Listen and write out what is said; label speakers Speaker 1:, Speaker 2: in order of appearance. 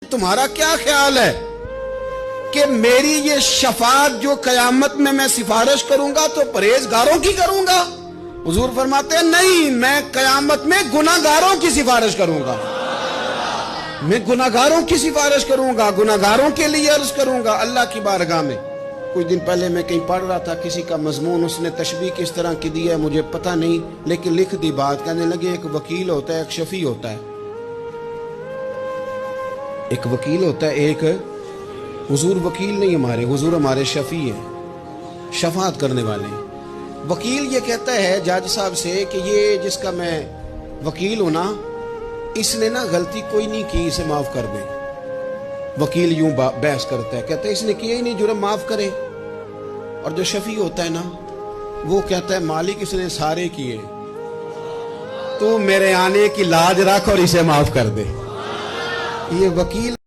Speaker 1: تمہارا کیا خیال ہے کہ میری یہ شفاعت جو قیامت میں میں سفارش کروں گا تو پرہیزگاروں کی کروں گا؟ حضور فرماتے ہیں نہیں، میں قیامت میں گناہگاروں کی سفارش کروں گا، میں گناہگاروں کی سفارش کروں گا، گناہگاروں کے لیے عرض کروں گا اللہ کی بارگاہ میں۔ کچھ دن پہلے میں کہیں پڑھ رہا تھا، کسی کا مضمون اس نے تشبیہ کس طرح کی دی ہے مجھے پتہ نہیں، لیکن لکھ دی بات، کہنے لگے ایک وکیل ہوتا ہے، ایک شفیع ہوتا ہے، ایک وکیل ہوتا ہے، ایک حضور وکیل نہیں ہمارے، حضور ہمارے شفیع ہیں، شفاعت کرنے والے ہیں۔ وکیل یہ کہتا ہے جج صاحب سے کہ یہ جس کا میں وکیل ہوں نا، اس نے نا غلطی کوئی نہیں کی، اسے معاف کر دیں۔ وکیل یوں بحث کرتا ہے، کہتا ہے اس نے کیا ہی نہیں، جرم معاف کرے۔ اور جو شفیع ہوتا ہے نا، وہ کہتا ہے مالک اس نے سارے کیے، تو میرے آنے کی لاج رکھ اور اسے معاف کر دے۔ یہ وکیل